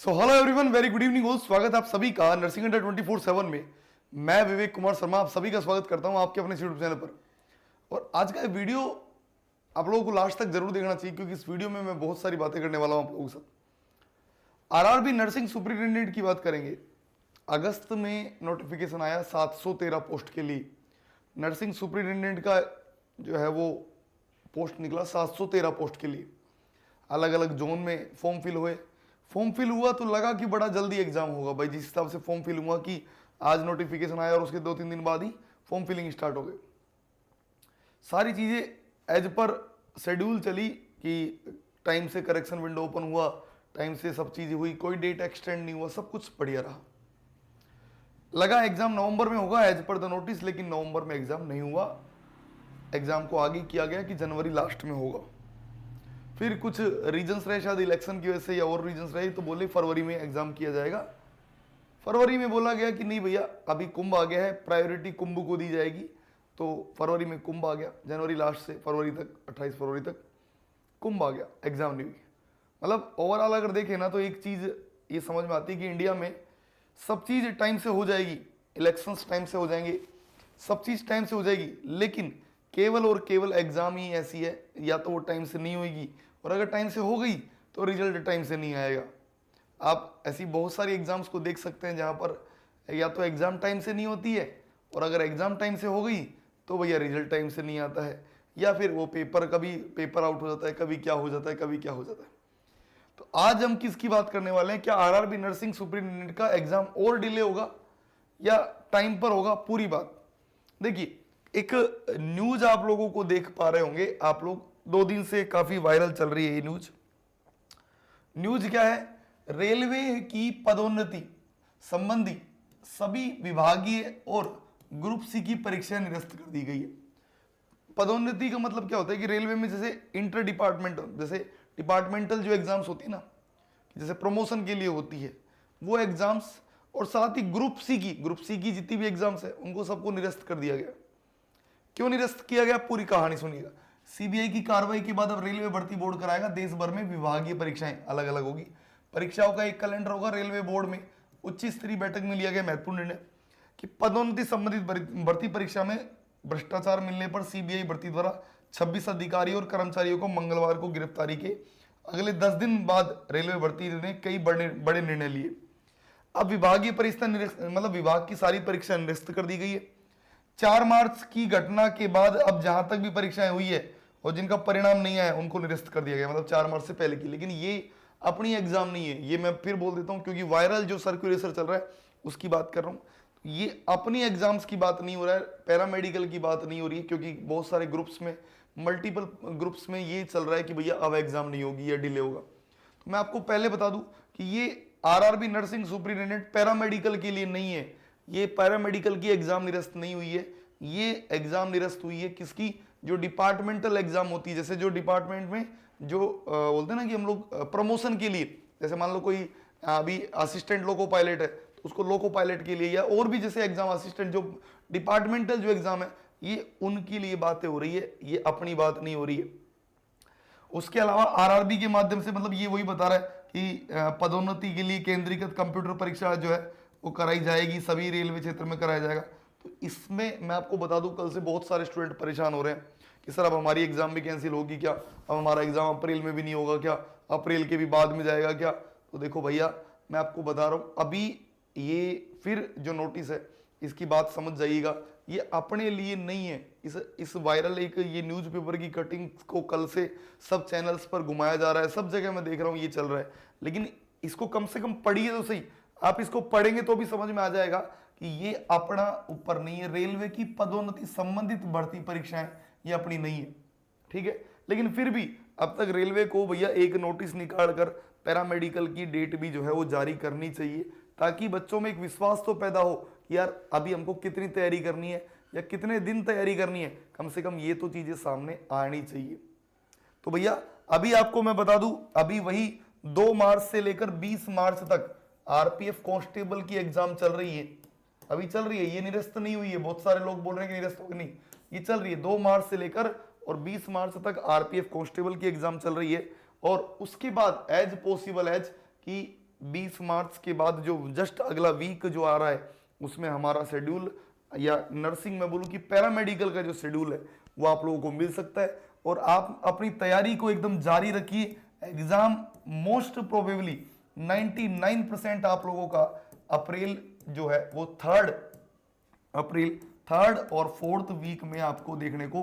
So hello everyone, very good evening हो। स्वागत है आप सभी का नर्सिंग अंडर 24/7 में। मैं विवेक कुमार शर्मा आप सभी का स्वागत करता हूं आपके अपने यूट्यूब चैनल पर। और आज का वीडियो आप लोगों को लास्ट तक जरूर देखना चाहिए, क्योंकि इस वीडियो में मैं बहुत सारी बातें करने वाला हूं आप लोगों के साथ। आरआरबी नर्सिंग सुपरिटेंडेंट की बात करेंगे। अगस्त में नोटिफिकेशन आया 713 पोस्ट के लिए। नर्सिंग सुपरिटेंडेंट का जो है वो पोस्ट निकला 713 पोस्ट के लिए। अलग अलग जोन में फॉर्म फिल हुए। फॉर्म फिल हुआ तो लगा कि बड़ा जल्दी एग्जाम होगा भाई, जिस हिसाब से फॉर्म फिल हुआ कि आज नोटिफिकेशन आया और उसके 2-3 दिन बाद ही फॉर्म फिलिंग स्टार्ट हो गई। सारी चीज़ें एज पर शेड्यूल चली कि टाइम से करेक्शन विंडो ओपन हुआ, टाइम से सब चीज़ें हुई, कोई डेट एक्सटेंड नहीं हुआ, सब कुछ बढ़िया रहा। लगा एग्जाम नवंबर में होगा एज पर द नोटिस, लेकिन नवंबर में एग्जाम नहीं हुआ। एग्जाम को आगे किया गया कि जनवरी लास्ट में होगा। फिर कुछ रीजन्स रहे, शायद इलेक्शन की वजह से या और रीजन्स रहे, तो बोले फरवरी में एग्जाम किया जाएगा। फरवरी में बोला गया कि नहीं भैया, अभी कुंभ आ गया है, प्रायोरिटी कुंभ को दी जाएगी। तो फरवरी में कुंभ आ गया, जनवरी लास्ट से फरवरी तक, 28 फरवरी तक कुंभ आ गया, एग्जाम नहीं हुई। मतलब ओवरऑल अगर देखें ना तो एक चीज़ ये समझ में आती है कि इंडिया में सब चीज़ टाइम से हो जाएगी, इलेक्शंस टाइम से हो जाएंगे, सब चीज़ टाइम से हो जाएगी, लेकिन केवल और केवल एग्जाम ही ऐसी है, या तो वो टाइम से नहीं होगी, और अगर टाइम से हो गई तो रिजल्ट टाइम से नहीं आएगा। आप ऐसी बहुत सारी एग्जाम्स को देख सकते हैं जहाँ पर या तो एग्जाम टाइम से नहीं होती है, और अगर एग्जाम टाइम से हो गई तो भैया रिजल्ट टाइम से नहीं आता है, या फिर वो पेपर कभी पेपर आउट हो जाता है, कभी क्या हो जाता है, कभी क्या हो जाता है। तो आज हम किसकी बात करने वाले हैं? क्या आरआरबी नर्सिंग सुपरिटेंडेंट का एग्जाम और डिले होगा या टाइम पर होगा? पूरी बात देखिए। एक न्यूज आप लोगों को देख पा रहे होंगे, आप लोग 2 दिन से काफी वायरल चल रही है ये न्यूज। न्यूज क्या है? रेलवे की पदोन्नति संबंधी सभी विभागीय और ग्रुप सी की परीक्षा निरस्त कर दी गई है। पदोन्नति का मतलब क्या होता है कि रेलवे में जैसे इंटर डिपार्टमेंट, जैसे डिपार्टमेंटल जो एग्जाम्स होती है ना, जैसे प्रमोशन के लिए होती है वो एग्जाम्स, और साथ ही ग्रुप सी की जितनी भी एग्जाम्स है उनको सबको निरस्त कर दिया गया। क्यों निरस्त किया गया? पूरी कहानी सुनिएगा। सीबीआई की कार्रवाई के बाद अब रेलवे भर्ती बोर्ड कराएगा देश भर में विभागीय परीक्षाएं अलग अलग होगी। परीक्षाओं का एक कैलेंडर होगा। रेलवे बोर्ड में उच्च स्तरीय बैठक में लिया गया महत्वपूर्ण निर्णय कि पदोन्नति संबंधित भर्ती परीक्षा में भ्रष्टाचार मिलने पर सीबीआई भर्ती द्वारा 26 अधिकारियों और कर्मचारियों को मंगलवार को गिरफ्तारी के अगले 10 दिन बाद रेलवे भर्ती ने कई बड़े निर्णय लिए। अब विभागीय परीक्षा मतलब विभाग की सारी परीक्षा निरस्त कर दी गई है। 4 मार्च की घटना के बाद अब जहां तक भी परीक्षाएं हुई है और जिनका परिणाम नहीं आया उनको निरस्त कर दिया गया, मतलब 4 मार्च से पहले की। लेकिन ये अपनी एग्जाम नहीं है, ये मैं फिर बोल देता हूं, क्योंकि वायरल जो सर्कुलेशन चल रहा है उसकी बात कर रहा हूं। ये अपनी एग्जाम्स की बात नहीं हो रहा है, पैरामेडिकल की बात नहीं हो रही है, क्योंकि बहुत सारे ग्रुप्स में, मल्टीपल ग्रुप्स में ये चल रहा है कि भैया अब एग्जाम नहीं होगी या डिले होगा। तो मैं आपको पहले बता दूं कि ये आरआरबी नर्सिंग सुपरिटेंडेंट पैरामेडिकल के लिए नहीं है। ये पैरामेडिकल की एग्जाम निरस्त नहीं हुई है, ये एग्जाम निरस्त हुई है किसकी? जो डिपार्टमेंटल एग्जाम होती है, जैसे जो डिपार्टमेंट में जो बोलते हैं ना कि हम लोग प्रमोशन के लिए, जैसे मान लो कोई अभी असिस्टेंट लोको पायलट है तो उसको लोको पायलट के लिए, या और भी जैसे एग्जाम असिस्टेंट जो डिपार्टमेंटल जो एग्जाम है, ये उनके लिए बातें हो रही है, ये अपनी बात नहीं हो रही है। उसके अलावा आरआरबी के माध्यम से, मतलब ये वही बता रहा है कि पदोन्नति के लिए केंद्रीकृत कंप्यूटर परीक्षा जो है वो कराई जाएगी, सभी रेलवे क्षेत्र में कराया जाएगा। तो इसमें मैं आपको बता दूं, कल से बहुत सारे स्टूडेंट परेशान हो रहे हैं कि सर अब हमारी एग्जाम भी कैंसिल होगी क्या, अब हमारा एग्जाम अप्रैल में भी नहीं होगा क्या, अप्रैल के भी बाद में जाएगा क्या? तो देखो भैया, मैं आपको बता रहा हूँ, अभी ये फिर जो नोटिस है इसकी बात समझ जाइएगा, ये अपने लिए नहीं है। इस वायरल एक ये न्यूज़पेपर की कटिंग को कल से सब चैनल्स पर घुमाया जा रहा है, सब जगह मैं देख रहा हूँ ये चल रहा है, लेकिन इसको कम से कम पढ़िए तो सही। आप इसको पढ़ेंगे तो भी समझ में आ जाएगा कि ये अपना ऊपर नहीं है। रेलवे की पदोन्नति संबंधित भर्ती परीक्षाएं ये अपनी नहीं है, ठीक है। लेकिन फिर भी अब तक रेलवे को भैया एक नोटिस निकाल कर पैरामेडिकल की डेट भी जो है वो जारी करनी चाहिए, ताकि बच्चों में एक विश्वास तो पैदा हो कि यार अभी हमको कितनी तैयारी करनी है या कितने दिन तैयारी करनी है, कम से कम ये तो चीजें सामने आनी चाहिए। तो भैया अभी आपको मैं बता दूं, अभी वही 2 मार्च से लेकर 20 मार्च तक आरपीएफ कांस्टेबल की एग्जाम चल रही है, अभी चल रही है, ये निरस्त नहीं हुई है। बहुत सारे लोग बोल रहे हैं कि निरस्त होगी, नहीं, ये चल रही है। 2 मार्च से लेकर और 20 मार्च तक आरपीएफ कांस्टेबल की एग्जाम चल रही है, और उसके बाद एज पॉसिबल एज कि 20 मार्च के बाद जो जस्ट अगला वीक जो आ रहा है उसमें हमारा शेड्यूल, या नर्सिंग में बोलूँ कि पैरामेडिकल का जो शेड्यूल है वो आप लोगों को मिल सकता है। और आप अपनी तैयारी को एकदम जारी रखिए। एग्जाम मोस्ट प्रोबेबली 99% आप लोगों का अप्रैल जो है वो अप्रैल थर्ड और फोर्थ वीक में आपको देखने को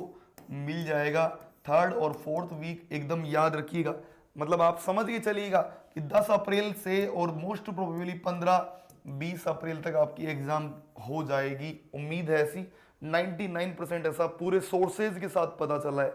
मिल जाएगा। थर्ड और फोर्थ वीक एकदम याद रखिएगा, मतलब आप समझ के चलिएगा कि 10 अप्रैल से और मोस्ट प्रोबेबली 15-20 अप्रैल तक आपकी एग्जाम हो जाएगी। उम्मीद है ऐसी, 99% ऐसा पूरे सोर्सेज के साथ पता चला है।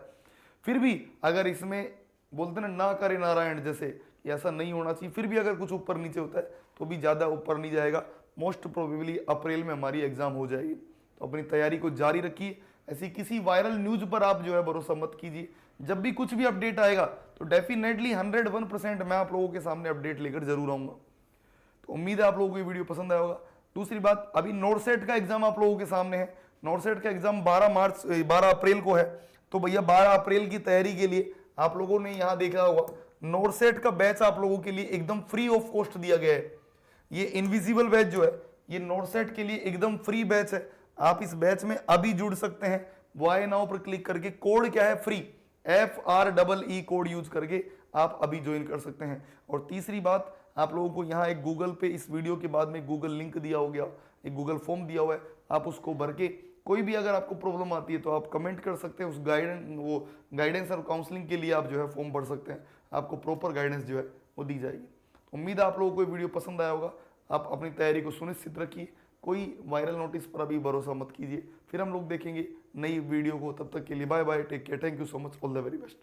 फिर भी अगर इसमें बोलते ना करे नारायण जैसे कि ऐसा नहीं होना चाहिए, फिर भी अगर कुछ ऊपर नीचे होता है तो भी ज़्यादा ऊपर नहीं जाएगा। मोस्ट प्रोबेबली अप्रैल में हमारी एग्जाम हो जाएगी। तो अपनी तैयारी को जारी रखिए। ऐसी किसी वायरल न्यूज पर आप जो है भरोसा मत कीजिए। जब भी कुछ भी अपडेट आएगा तो डेफिनेटली 101% मैं आप लोगों के सामने अपडेट लेकर जरूर आऊंगा। तो उम्मीद है आप लोगों को ये वीडियो पसंद आया होगा। दूसरी बात, अभी नोरसेट का एग्जाम आप लोगों के सामने है। नोरसेट का एग्जाम 12 अप्रैल को है। तो भैया 12 अप्रैल की तैयारी के लिए आप लोगों ने यहाँ देखा होगा नोरसेट का बैच आप लोगों के लिए एकदम फ्री ऑफ कॉस्ट दिया गया है। ये इनविजिबल बैच जो है ये नोरसेट के लिए एकदम फ्री बैच है। आप इस बैच में अभी जुड़ सकते हैं। वाई नाउ पर क्लिक करके, कोड क्या है फ्री, FREE कोड यूज करके आप अभी ज्वाइन कर सकते हैं। और तीसरी बात, आप लोगों को यहाँ एक गूगल पे इस वीडियो के बाद में गूगल लिंक दिया हो गया, एक गूगल फॉर्म दिया हुआ है, आप उसको भर के कोई भी अगर आपको प्रॉब्लम आती है तो आप कमेंट कर सकते हैं। उस गाइडेंस और काउंसलिंग के लिए आप जो है फॉर्म भर सकते हैं। आपको प्रॉपर गाइडेंस जो है वो दी जाएगी। उम्मीद है आप लोगों को ये वीडियो पसंद आया होगा। आप अपनी तैयारी को सुनिश्चित रखिए। कोई वायरल नोटिस पर अभी भरोसा मत कीजिए। फिर हम लोग देखेंगे नई वीडियो को। तब तक के लिए bye bye, take care, thank you so much, all the very best.